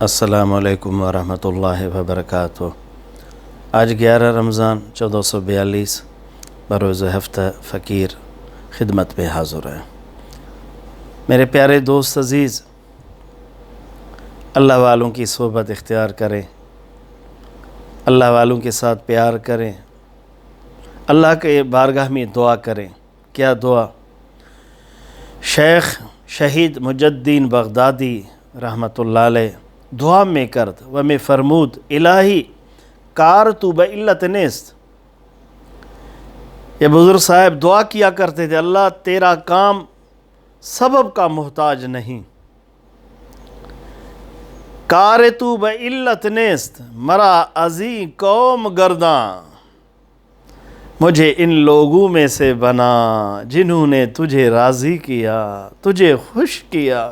السلام علیکم ورحمۃ اللہ وبرکاتہ۔ آج 11 رمضان 1442 بروز ہفتہ فقیر خدمت میں حاضر ہے۔ میرے پیارے دوست عزیز، اللہ والوں کی صحبت اختیار کریں، اللہ والوں کے ساتھ پیار کریں، اللہ کے بارگاہ میں دعا کریں۔ کیا دعا؟ شیخ شہید مجدین بغدادی رحمۃ اللہ علیہ دعا میں کرد و میں فرمود الہی کار تو بعلت نیست۔ یہ بزرگ صاحب دعا کیا کرتے تھے، اللہ تیرا کام سبب کا محتاج نہیں، کار تو بعلت نیست، مرا ازیں قوم گرداں، مجھے ان لوگوں میں سے بنا جنہوں نے تجھے راضی کیا، تجھے خوش کیا۔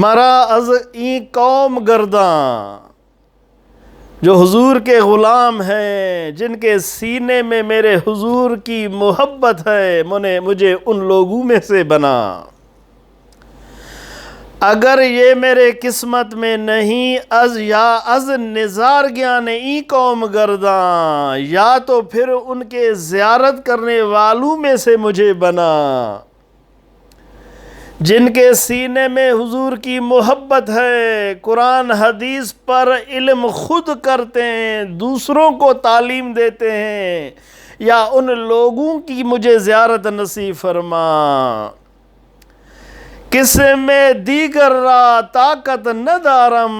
مرا از این قوم گرداں، جو حضور کے غلام ہیں، جن کے سینے میں میرے حضور کی محبت ہے، مجھے ان لوگوں میں سے بنا۔ اگر یہ میرے قسمت میں نہیں از نظار گیان این قوم گرداں، یا تو پھر ان کے زیارت کرنے والوں میں سے مجھے بنا، جن کے سینے میں حضور کی محبت ہے، قرآن حدیث پر علم خود کرتے ہیں، دوسروں کو تعلیم دیتے ہیں، یا ان لوگوں کی مجھے زیارت نصیب فرما۔ کسے میں دیگر را طاقت ندارم،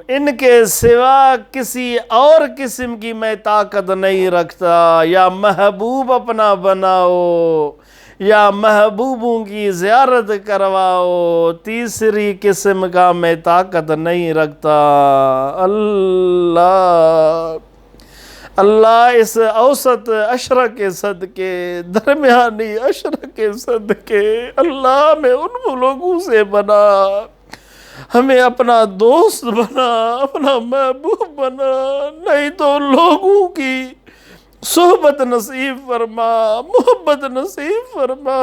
ان کے سوا کسی اور قسم کی میں طاقت نہیں رکھتا۔ یا محبوب اپنا بناؤ، یا محبوبوں کی زیارت کرواؤ، تیسری قسم کا میں طاقت نہیں رکھتا۔ اللہ اس اوسط عشرہ کے صدقے، درمیانی عشرہ کے صدقے، اللہ میں ان لوگوں سے بنا، ہمیں اپنا دوست بنا، اپنا محبوب بنا، نہیں تو لوگوں کی صحبت نصیب فرما، محبت نصیب فرما،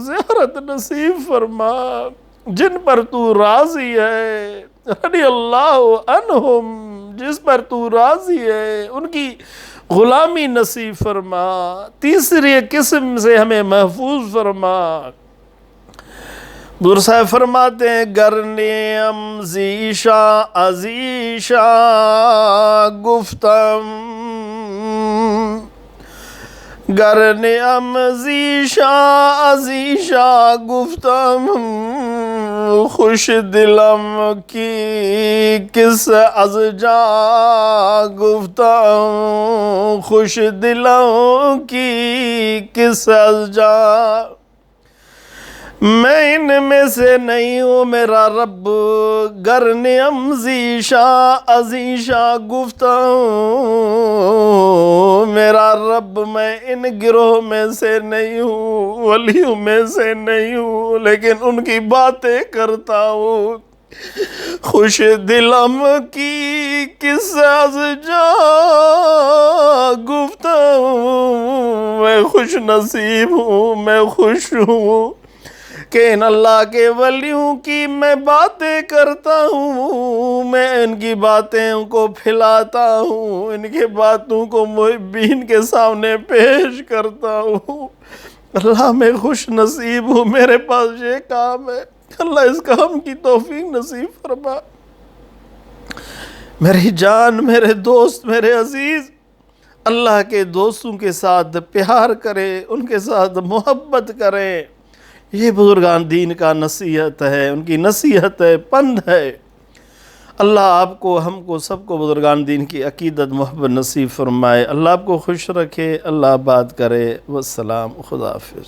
زیارت نصیب فرما، جن پر تو راضی ہے، رضی اللہ عنہم، جس پر تو راضی ہے ان کی غلامی نصیب فرما، تیسری قسم سے ہمیں محفوظ فرما۔ بزرگ صاحب فرماتے ہیں گرنیم زیشا عزیشا گفتم، گرنیم زیشا عزیشا گفتم، خوش دلم کی کس از جا گفتم، خوش دلم کی کس از جا، میں ان میں سے نہیں ہوں میرا رب، گرنیم زیشا عزیشا گفتم، میرا رب میں ان گروہ میں سے نہیں ہوں، ولیوں میں سے نہیں ہوں، لیکن ان کی باتیں کرتا ہوں۔ خوش دلم کی کس از جا گفتم، میں خوش نصیب ہوں، میں خوش ہوں کہ ان اللہ کے ولیوں کی میں باتیں کرتا ہوں، میں ان کی باتیں کو پھیلاتا ہوں، ان کی باتوں کو محبین کے سامنے پیش کرتا ہوں۔ اللہ میں خوش نصیب ہوں، میرے پاس یہ کام ہے، اللہ اس کام کی توفیق نصیب فرما۔ میری جان، میرے دوست، میرے عزیز، اللہ کے دوستوں کے ساتھ پیار کریں، ان کے ساتھ محبت کریں۔ یہ بزرگان دین کا نصیحت ہے، ان کی نصیحت ہے، پند ہے۔ اللہ آپ کو، ہم کو، سب کو بزرگان دین کی عقیدت محبت نصیب فرمائے، اللہ آپ کو خوش رکھے، اللہ آباد کرے۔ والسلام، خدا حافظ۔